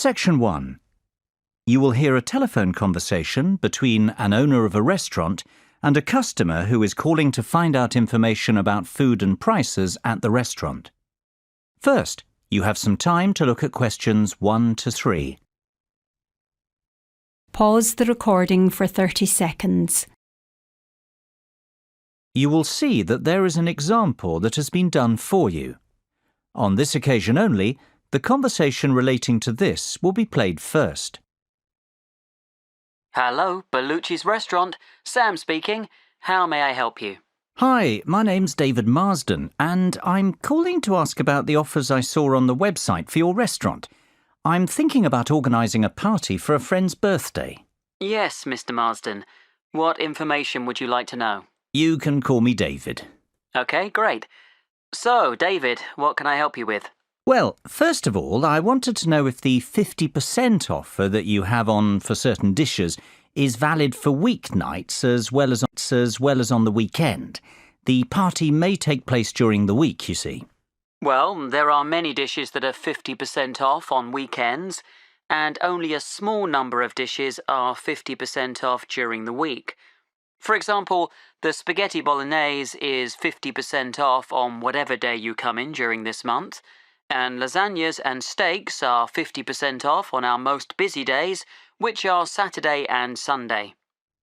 Section 1. You will hear a telephone conversation between an owner of a restaurant and a customer who is calling to find out information about food and prices at the restaurant. First, you have some time to look at questions 1 to 3. Pause the recording for 30 seconds. You will see that there is an example that has been done for you. On this occasion only, the conversation relating to this will be played first. Hello, Bellucci's restaurant. Sam speaking. How may I help you? Hi, my name's David Marsden, and I'm calling to ask about the offers I saw on the website for your restaurant. I'm thinking about organising a party for a friend's birthday. Yes, Mr. Marsden. What information would you like to know? You can call me David. Okay, great. So, David, what can I help you with? Well, first of all, I wanted to know if the 50% offer that you have on for certain dishes is valid for weeknights as well as on the weekend. The party may take place during the week, you see. Well, there are many dishes that are 50% off on weekends, and only a small number of dishes are 50% off during the week. For example, the spaghetti bolognese is 50% off on whatever day you come in during this month, and lasagnas and steaks are 50% off on our most busy days, which are Saturday and Sunday.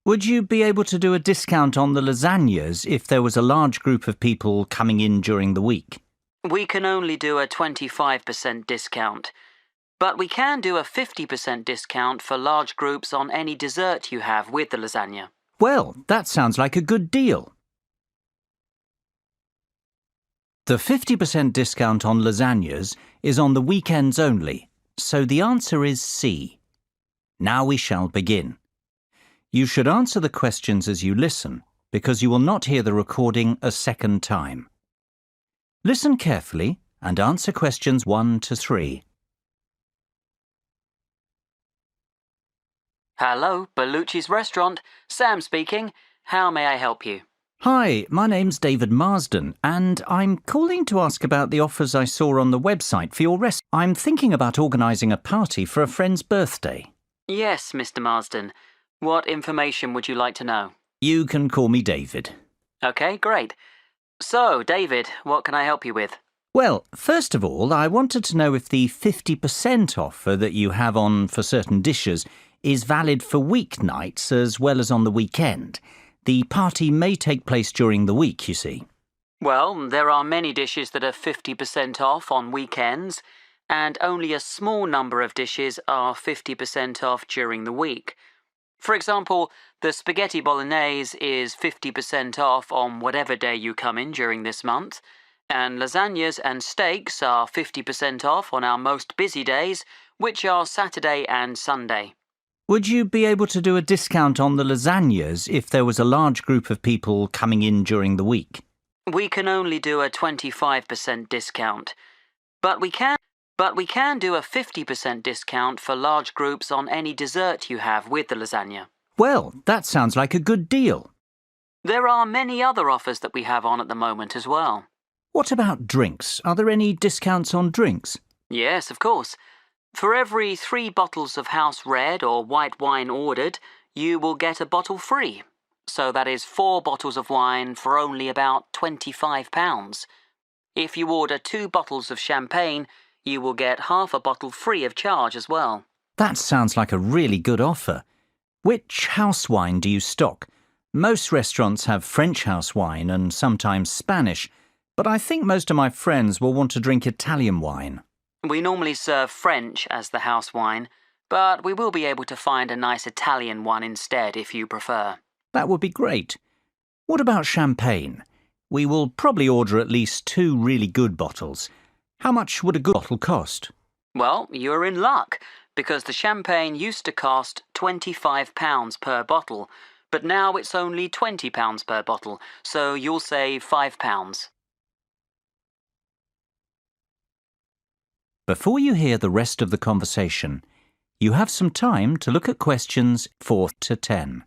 Would you be able to do a discount on the lasagnas if there was a large group of people coming in during the week? We can only do a 25% discount, but we can do a 50% discount for large groups on any dessert you have with the lasagna. Well, that sounds like a good deal. The 50% discount on lasagnas is on the weekends only, so the answer is C. Now we shall begin. You should answer the questions as you listen, because you will not hear the recording a second time. Listen carefully and answer questions 1 to 3. Hello, Bellucci's restaurant. Sam speaking. How may I help you? Hi, my name's David Marsden, and I'm calling to ask about the offers I saw on the website for your restaurant. I'm thinking about organising a party for a friend's birthday. Yes, Mr. Marsden. What information would you like to know? You can call me David. Okay, great. So, David, what can I help you with? Well, first of all, I wanted to know if the 50% offer that you have on for certain dishes is valid for weeknights as well as on the weekend. The party may take place during the week, you see. Well, there are many dishes that are 50% off on weekends, and only a small number of dishes are 50% off during the week. For example, the spaghetti bolognese is 50% off on whatever day you come in during this month, and lasagnas and steaks are 50% off on our most busy days, which are Saturday and Sunday. Would you be able to do a discount on the lasagnas if there was a large group of people coming in during the week? We can only do a 25% discount, but we can do a 50% discount for large groups on any dessert you have with the lasagna. Well, that sounds like a good deal. There are many other offers that we have on at the moment as well. What about drinks? Are there any discounts on drinks? Yes, of course. For every 3 bottles of house red or white wine ordered, you will get a bottle free. So that is 4 bottles of wine for only about £25. If you order 2 bottles of champagne, you will get half a bottle free of charge as well. That sounds like a really good offer. Which house wine do you stock? Most restaurants have French house wine and sometimes Spanish, but I think most of my friends will want to drink Italian wine. We normally serve French as the house wine, but we will be able to find a nice Italian one instead if you prefer. That would be great. What about champagne? We will probably order at least 2 really good bottles. How much would a good bottle cost? Well, you're in luck, because the champagne used to cost £25 per bottle, but now it's only £20 per bottle, so you'll save £5. Before you hear the rest of the conversation, you have some time to look at questions 4 to 10.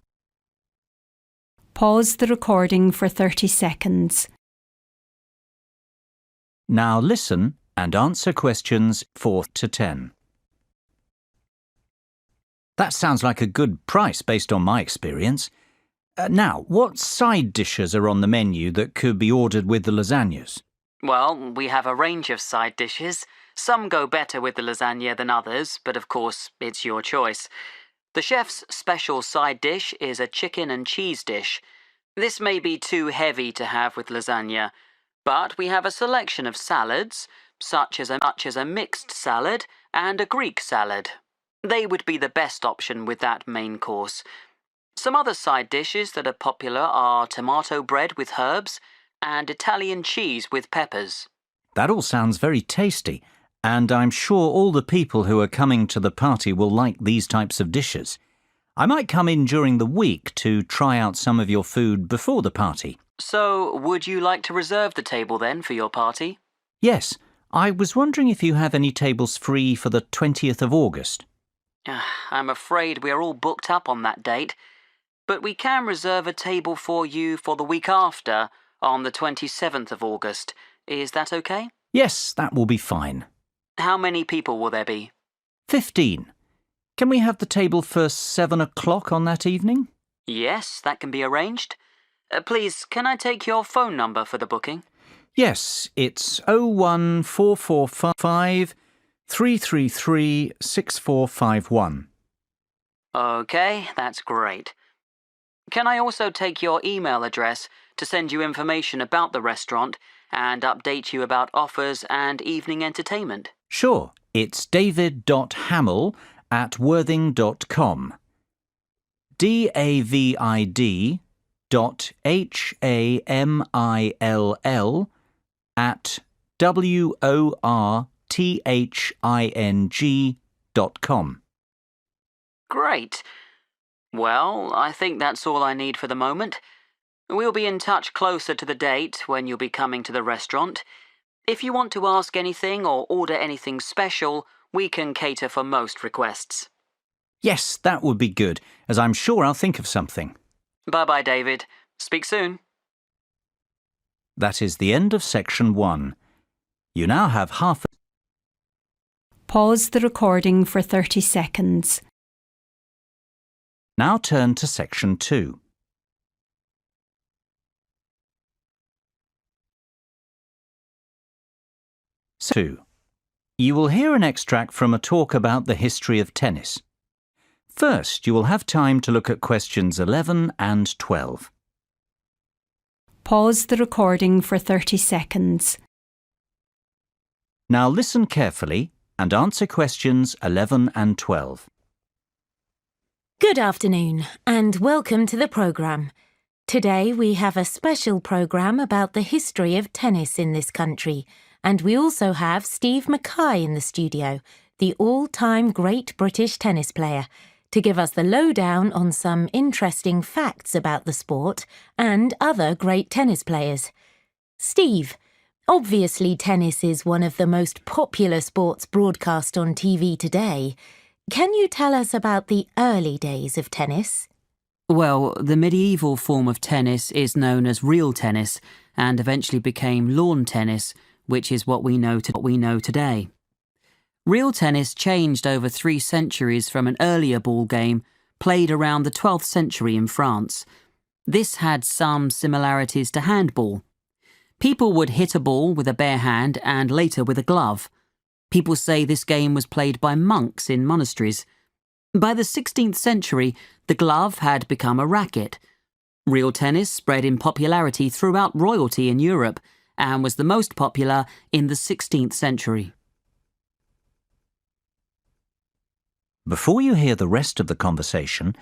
Pause the recording for 30 seconds. Now listen and answer questions 4 to 10. That sounds like a good price based on my experience. Now, what side dishes are on the menu that could be ordered with the lasagnas? Well, we have a range of side dishes. Some go better with the lasagna than others, but of course, it's your choice. The chef's special side dish is a chicken and cheese dish. This may be too heavy to have with lasagna, but we have a selection of salads, such as a mixed salad and a Greek salad. They would be the best option with that main course. Some other side dishes that are popular are tomato bread with herbs and Italian cheese with peppers. That all sounds very tasty, and I'm sure all the people who are coming to the party will like these types of dishes. I might come in during the week to try out some of your food before the party. So, would you like to reserve the table then for your party? Yes, I was wondering if you have any tables free for the 20th of August. I'm afraid we are all booked up on that date, but we can reserve a table for you for the week after, on the 27th of August. Is that okay? Yes, that will be fine. How many people will there be? 15. Can we have the table for 7 o'clock on that evening? Yes, that can be arranged. Please, can I take your phone number for the booking? Yes, it's 01445 333 6451. Okay, that's great. Can I also take your email address to send you information about the restaurant and update you about offers and evening entertainment? Sure, it's david.hamill@worthing.com. david.hamill@worthing.com. Great. Well, I think that's all I need for the moment. We'll be in touch closer to the date when you'll be coming to the restaurant. If you want to ask anything or order anything special, we can cater for most requests. Yes, that would be good, as I'm sure I'll think of something. Bye-bye, David. Speak soon. That is the end of section 1. You now have half... Pause the recording for 30 seconds. Now turn to section 2. You will hear an extract from a talk about the history of tennis. First, you will have time to look at questions 11 and 12. Pause the recording for 30 seconds. Now listen carefully and answer questions 11 and 12. Good afternoon and welcome to the programme. Today we have a special programme about the history of tennis in this country, and we also have Steve Mackay in the studio, the all-time great British tennis player, to give us the lowdown on some interesting facts about the sport and other great tennis players. Steve, obviously tennis is one of the most popular sports broadcast on TV today. Can you tell us about the early days of tennis? Well, the medieval form of tennis is known as real tennis and eventually became lawn tennis, which is what we know today. Real tennis changed over 3 centuries from an earlier ball game played around the 12th century in France. This had some similarities to handball. People would hit a ball with a bare hand and later with a glove. People say this game was played by monks in monasteries. By the 16th century, the glove had become a racket. Real tennis spread in popularity throughout royalty in Europe and was the most popular in the 16th century. Before you hear the rest of the conversation,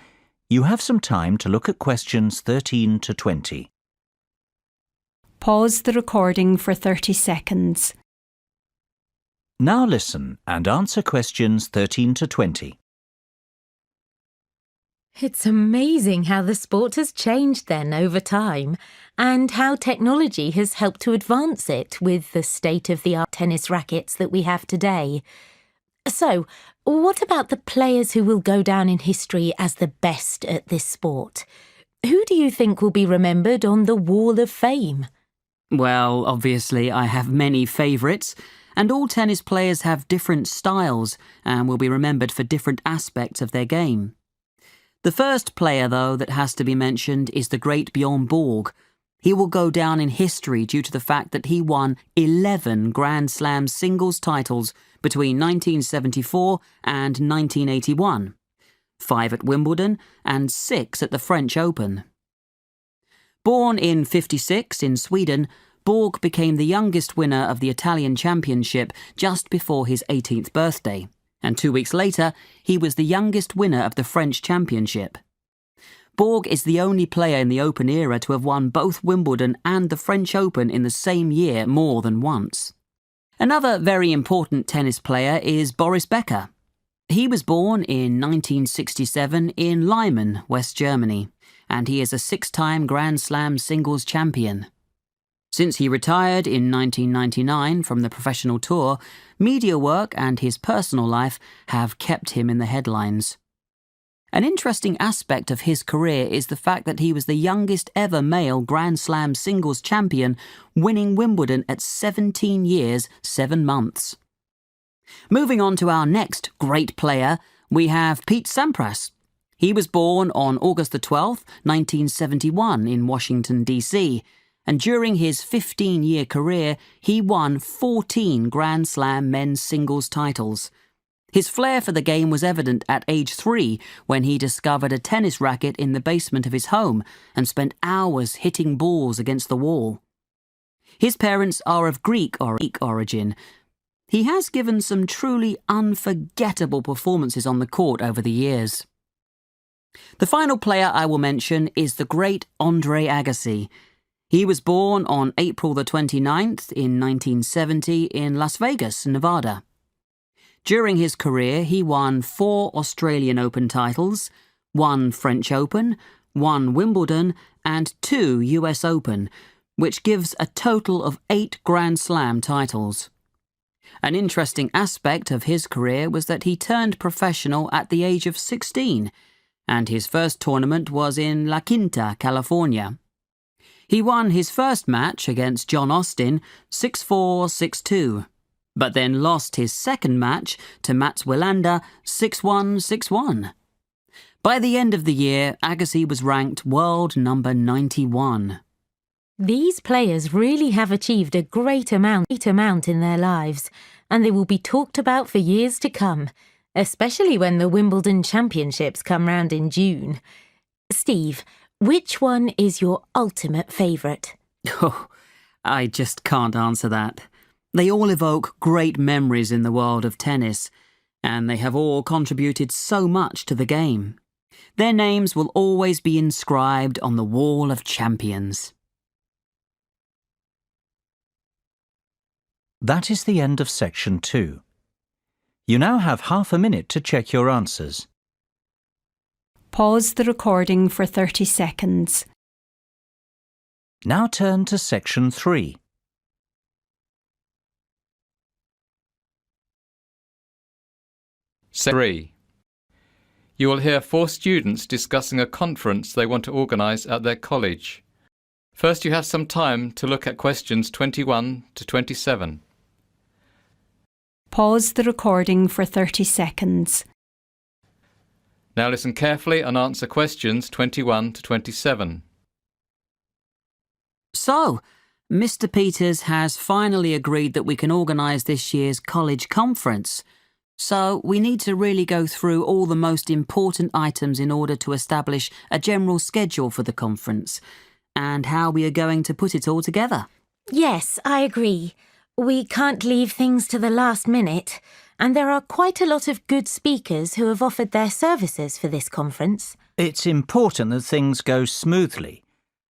you have some time to look at questions 13 to 20. Pause the recording for 30 seconds. Now listen and answer questions 13 to 20. It's amazing how the sport has changed then over time, and how technology has helped to advance it with the state-of-the-art tennis rackets that we have today. So, what about the players who will go down in history as the best at this sport? Who do you think will be remembered on the Wall of Fame? Well, obviously I have many favourites. And all tennis players have different styles and will be remembered for different aspects of their game. The first player, though, that has to be mentioned is the great Bjorn Borg. He will go down in history due to the fact that he won 11 Grand Slam singles titles between 1974 and 1981, 5 at Wimbledon and 6 at the French Open. Born in '56 in Sweden, Borg became the youngest winner of the Italian Championship just before his 18th birthday, and 2 weeks later, he was the youngest winner of the French Championship. Borg is the only player in the Open era to have won both Wimbledon and the French Open in the same year more than once. Another very important tennis player is Boris Becker. He was born in 1967 in Lyman, West Germany, and he is a 6-time Grand Slam singles champion. Since he retired in 1999 from the professional tour, media work and his personal life have kept him in the headlines. An interesting aspect of his career is the fact that he was the youngest ever male Grand Slam singles champion, winning Wimbledon at 17 years, 7 months. Moving on to our next great player, we have Pete Sampras. He was born on August the 12th, 1971 in Washington, D.C., and during his 15-year career, he won 14 Grand Slam men's singles titles. His flair for the game was evident at age 3 when he discovered a tennis racket in the basement of his home and spent hours hitting balls against the wall. His parents are of Greek origin. He has given some truly unforgettable performances on the court over the years. The final player I will mention is the great Andre Agassi. He was born on April the 29th in 1970 in Las Vegas, Nevada. During his career, he won 4 Australian Open titles, 1 French Open, 1 Wimbledon, and 2 US Open, which gives a total of 8 Grand Slam titles. An interesting aspect of his career was that he turned professional at the age of 16, and his first tournament was in La Quinta, California. He won his first match against John Austin 6-4, 6-2. But then lost his second match to Mats Wilander 6-1, 6-1. By the end of the year, Agassi was ranked world number 91. These players really have achieved a great amount in their lives, and they will be talked about for years to come, especially when the Wimbledon Championships come round in June. Steve, which one is your ultimate favourite? Oh, I just can't answer that. They all evoke great memories in the world of tennis, and they have all contributed so much to the game. Their names will always be inscribed on the Wall of Champions. That is the end of section 2. You now have half a minute to check your answers. Pause the recording for 30 seconds. Now turn to section 3. Section 3. You will hear 4 students discussing a conference they want to organise at their college. First, you have some time to look at questions 21 to 27. Pause the recording for 30 seconds. Now listen carefully and answer questions 21 to 27. So, Mr. Peters has finally agreed that we can organise this year's college conference. So, we need to really go through all the most important items in order to establish a general schedule for the conference and how we are going to put it all together. Yes, I agree. We can't leave things to the last minute, and there are quite a lot of good speakers who have offered their services for this conference. It's important that things go smoothly.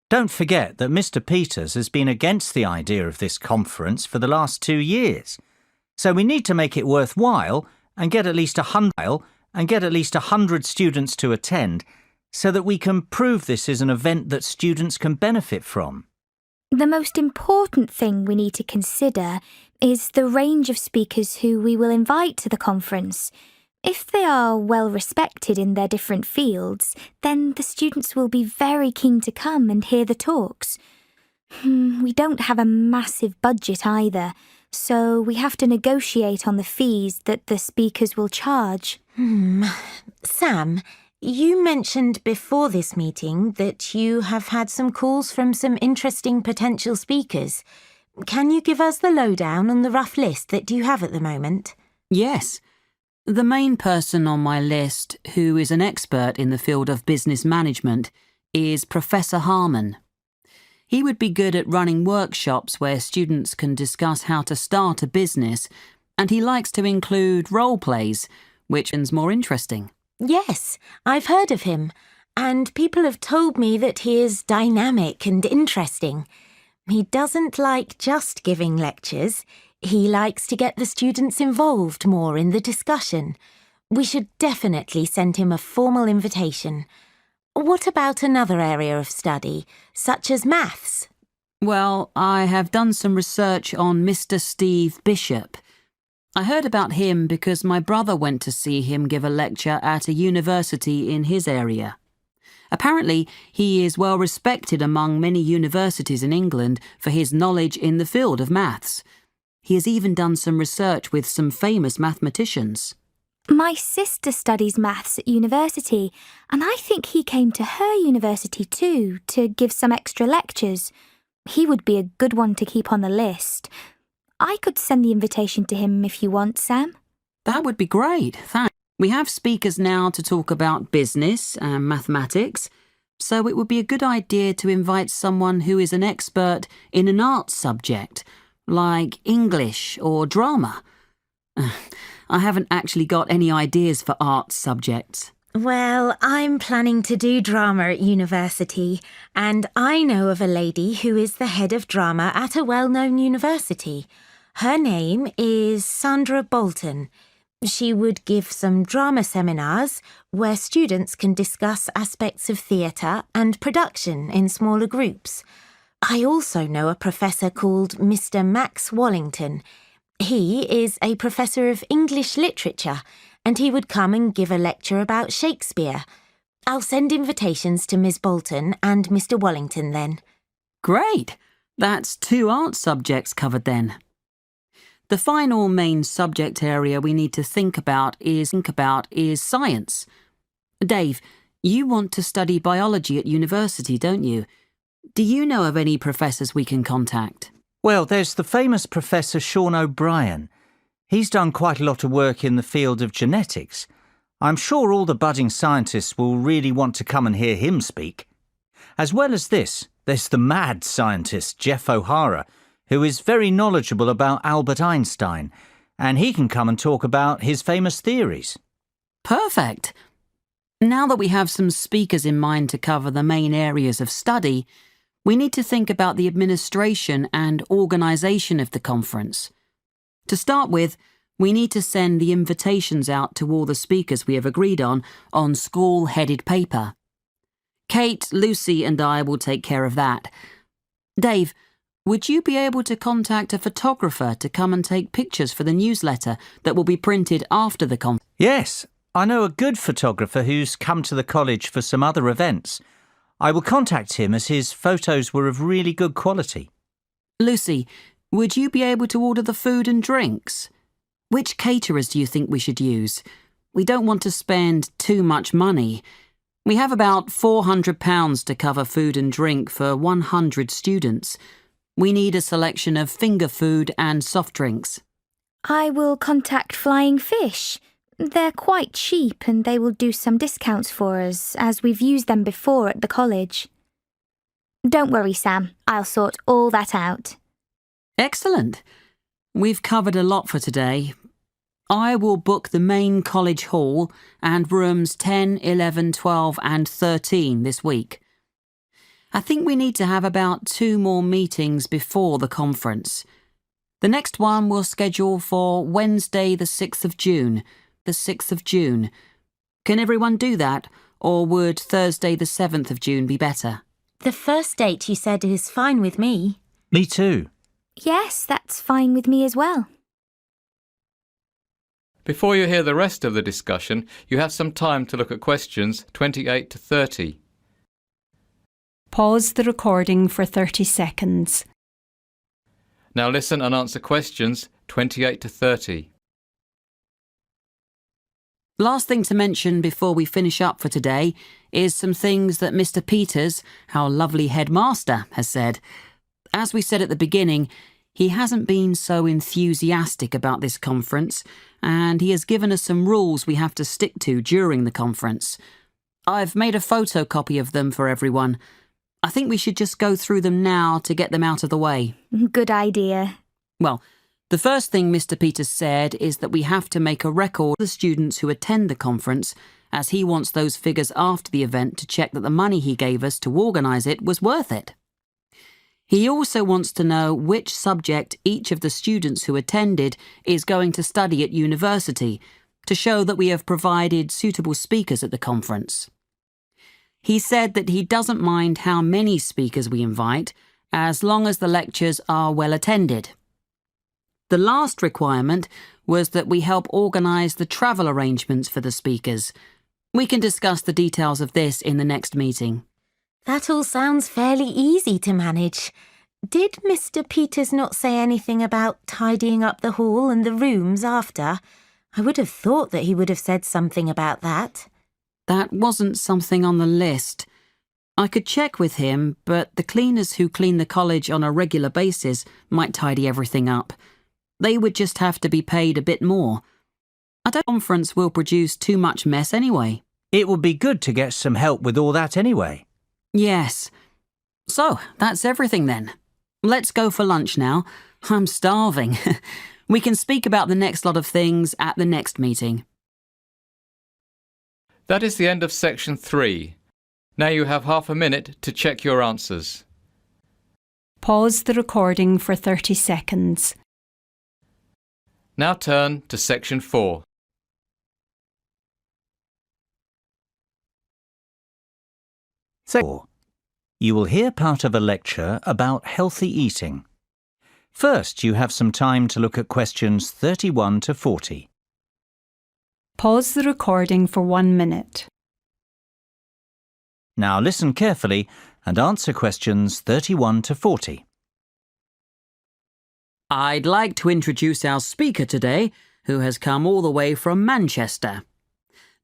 Don't forget that Mr. Peters has been against the idea of this conference for the last 2 years. So we need to make it worthwhile and get at least 100 students to attend so that we can prove this is an event that students can benefit from. The most important thing we need to consider is the range of speakers who we will invite to the conference. If they are well respected in their different fields, then the students will be very keen to come and hear the talks. We don't have a massive budget either, so we have to negotiate on the fees that the speakers will charge. Sam, you mentioned before this meeting that you have had some calls from some interesting potential speakers. Can you give us the lowdown on the rough list that you have at the moment? Yes. The main person on my list, who is an expert in the field of business management, is Professor Harmon. He would be good at running workshops where students can discuss how to start a business, and he likes to include role plays, which is more interesting. Yes, I've heard of him, and people have told me that he is dynamic and interesting. He doesn't like just giving lectures. He likes to get the students involved more in the discussion. We should definitely send him a formal invitation. What about another area of study, such as maths? Well, I have done some research on Mr. Steve Bishop. I heard about him because my brother went to see him give a lecture at a university in his area. Apparently, he is well respected among many universities in England for his knowledge in the field of maths. He has even done some research with some famous mathematicians. My sister studies maths at university, and I think he came to her university too to give some extra lectures. He would be a good one to keep on the list. I could send the invitation to him if you want, Sam. That would be great, thanks. We have speakers now to talk about business and mathematics, so it would be a good idea to invite someone who is an expert in an arts subject, like English or drama. I haven't actually got any ideas for arts subjects. Well, I'm planning to do drama at university, and I know of a lady who is the head of drama at a well-known university. Her name is Sandra Bolton. She would give some drama seminars where students can discuss aspects of theatre and production in smaller groups. I also know a professor called Mr. Max Wallington. He is a professor of English literature, and he would come and give a lecture about Shakespeare. I'll send invitations to Miss Bolton and Mr. Wallington then. Great! That's 2 art subjects covered then. The final main subject area we need to think about is science. Dave, you want to study biology at university, don't you? Do you know of any professors we can contact? Well, there's the famous Professor Sean O'Brien. He's done quite a lot of work in the field of genetics. I'm sure all the budding scientists will really want to come and hear him speak. As well as this, there's the mad scientist Jeff O'Hara, who is very knowledgeable about Albert Einstein, and he can come and talk about his famous theories. Perfect! Now that we have some speakers in mind to cover the main areas of study, we need to think about the administration and organisation of the conference. To start with, we need to send the invitations out to all the speakers we have agreed on school-headed paper. Kate, Lucy and I will take care of that. Dave, would you be able to contact a photographer to come and take pictures for the newsletter that will be printed after the conference? Yes, I know a good photographer who's come to the college for some other events. I will contact him as his photos were of really good quality. Lucy, would you be able to order the food and drinks? Which caterers do you think we should use? We don't want to spend too much money. We have about £400 to cover food and drink for 100 students. We need a selection of finger food and soft drinks. I will contact Flying Fish. They're quite cheap and they will do some discounts for us, as we've used them before at the college. Don't worry, Sam. I'll sort all that out. Excellent. We've covered a lot for today. I will book the main college hall and rooms 10, 11, 12 and 13 this week. I think we need to have about 2 more meetings before the conference. The next one we'll schedule for Wednesday the 6th of June. Can everyone do that, or would Thursday the 7th of June be better? The first date you said is fine with me. Me too. Yes, that's fine with me as well. Before you hear the rest of the discussion, you have some time to look at questions 28 to 30. Pause the recording for 30 seconds. Now listen and answer questions 28 to 30. Last thing to mention before we finish up for today is some things that Mr. Peters, our lovely headmaster, has said. As we said at the beginning, he hasn't been so enthusiastic about this conference, and he has given us some rules we have to stick to during the conference. I've made a photocopy of them for everyone. I think we should just go through them now to get them out of the way. Good idea. Well, the first thing Mr. Peters said is that we have to make a record of the students who attend the conference, as he wants those figures after the event to check that the money he gave us to organise it was worth it. He also wants to know which subject each of the students who attended is going to study at university, to show that we have provided suitable speakers at the conference. He said that he doesn't mind how many speakers we invite, as long as the lectures are well attended. The last requirement was that we help organise the travel arrangements for the speakers. We can discuss the details of this in the next meeting. That all sounds fairly easy to manage. Did Mr. Peters not say anything about tidying up the hall and the rooms after? I would have thought that he would have said something about that. That wasn't something on the list. I could check with him, but the cleaners who clean the college on a regular basis might tidy everything up. They would just have to be paid a bit more. I don't think the conference will produce too much mess anyway. It would be good to get some help with all that anyway. Yes. So, that's everything then. Let's go for lunch now. I'm starving. We can speak about the next lot of things at the next meeting. That is the end of section 3. Now you have half a minute to check your answers. Pause the recording for 30 seconds. Now turn to section 4. Section 4. You will hear part of a lecture about healthy eating. First, you have some time to look at questions 31 to 40. Pause the recording for 1 minute. Now listen carefully and answer questions 31 to 40. I'd like to introduce our speaker today, who has come all the way from Manchester.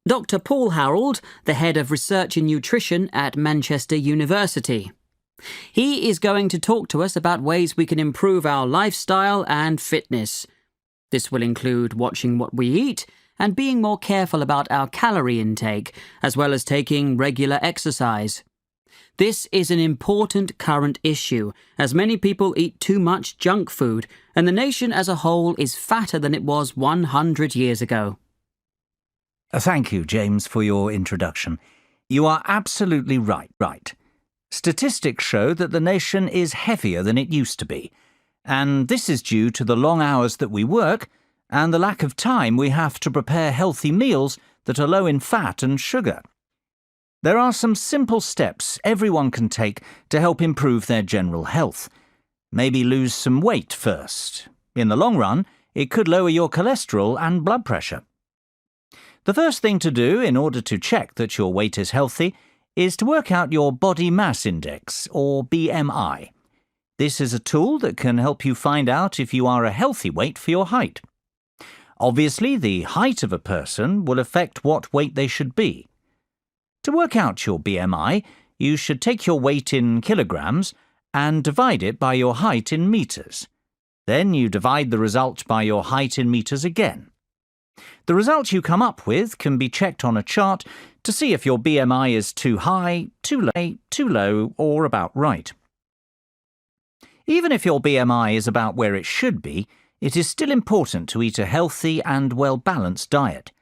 Dr. Paul Harold, the head of research in nutrition at Manchester University. He is going to talk to us about ways we can improve our lifestyle and fitness. This will include watching what we eat and being more careful about our calorie intake, as well as taking regular exercise. This is an important current issue, as many people eat too much junk food, and the nation as a whole is fatter than it was 100 years ago. Thank you, James, for your introduction. You are absolutely right. Statistics show that the nation is heavier than it used to be, and this is due to the long hours that we work and the lack of time we have to prepare healthy meals that are low in fat and sugar. There are some simple steps everyone can take to help improve their general health. Maybe lose some weight first. In the long run, it could lower your cholesterol and blood pressure. The first thing to do in order to check that your weight is healthy is to work out your body mass index, or BMI. This is a tool that can help you find out if you are a healthy weight for your height. Obviously, the height of a person will affect what weight they should be. To work out your BMI, you should take your weight in kilograms and divide it by your height in meters. Then you divide the result by your height in meters again. The result you come up with can be checked on a chart to see if your BMI is too high, too low, or about right. Even if your BMI is about where it should be, it is still important to eat a healthy and well-balanced diet.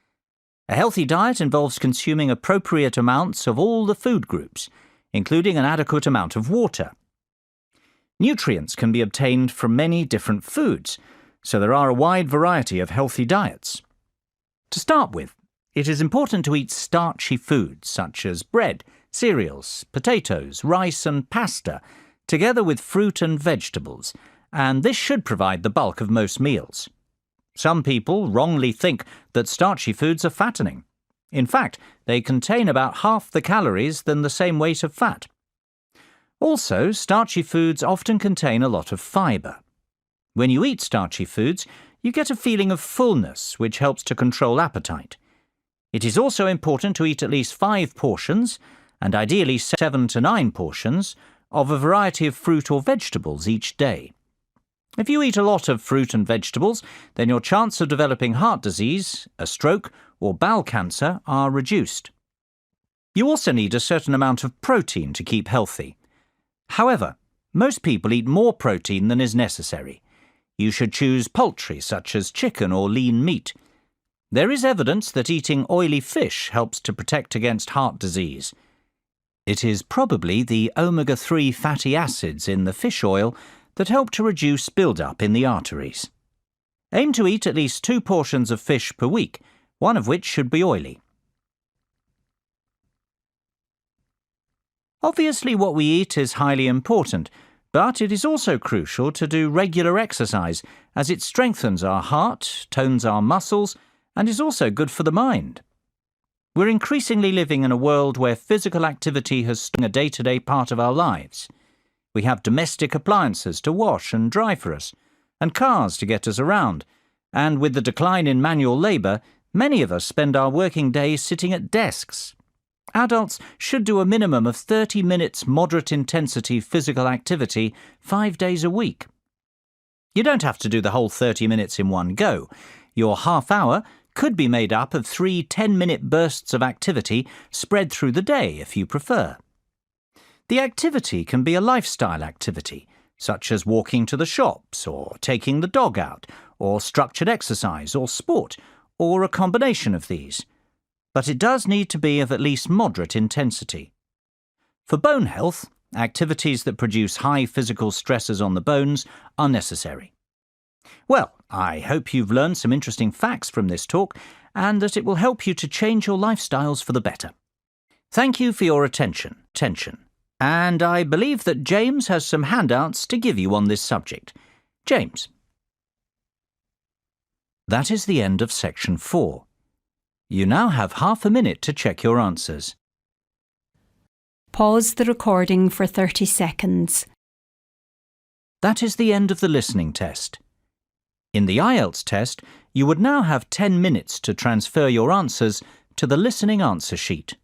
A healthy diet involves consuming appropriate amounts of all the food groups, including an adequate amount of water. Nutrients can be obtained from many different foods, so there are a wide variety of healthy diets. To start with, it is important to eat starchy foods such as bread, cereals, potatoes, rice and pasta, together with fruit and vegetables, and this should provide the bulk of most meals. Some people wrongly think that starchy foods are fattening. In fact, they contain about half the calories than the same weight of fat. Also, starchy foods often contain a lot of fibre. When you eat starchy foods, you get a feeling of fullness, which helps to control appetite. It is also important to eat at least 5 portions, and ideally 7 to 9 portions, of a variety of fruit or vegetables each day. If you eat a lot of fruit and vegetables, then your chance of developing heart disease, a stroke, or bowel cancer are reduced. You also need a certain amount of protein to keep healthy. However, most people eat more protein than is necessary. You should choose poultry such as chicken or lean meat. There is evidence that eating oily fish helps to protect against heart disease. It is probably the omega-3 fatty acids in the fish oil that help to reduce build-up in the arteries. Aim to eat at least 2 portions of fish per week, one of which should be oily. Obviously, what we eat is highly important, but it is also crucial to do regular exercise as it strengthens our heart, tones our muscles, and is also good for the mind. We're increasingly living in a world where physical activity has become a day-to-day part of our lives. We have domestic appliances to wash and dry for us, and cars to get us around, and with the decline in manual labour, many of us spend our working days sitting at desks. Adults should do a minimum of 30 minutes moderate-intensity physical activity 5 days a week. You don't have to do the whole 30 minutes in one go. Your half hour could be made up of 3 10-minute bursts of activity spread through the day if you prefer. The activity can be a lifestyle activity, such as walking to the shops, or taking the dog out, or structured exercise or sport, or a combination of these. But it does need to be of at least moderate intensity. For bone health, activities that produce high physical stresses on the bones are necessary. Well, I hope you've learned some interesting facts from this talk and that it will help you to change your lifestyles for the better. Thank you for your attention. And I believe that James has some handouts to give you on this subject. James. That is the end of section 4. You now have half a minute to check your answers. Pause the recording for 30 seconds. That is the end of the listening test. In the IELTS test, you would now have 10 minutes to transfer your answers to the listening answer sheet.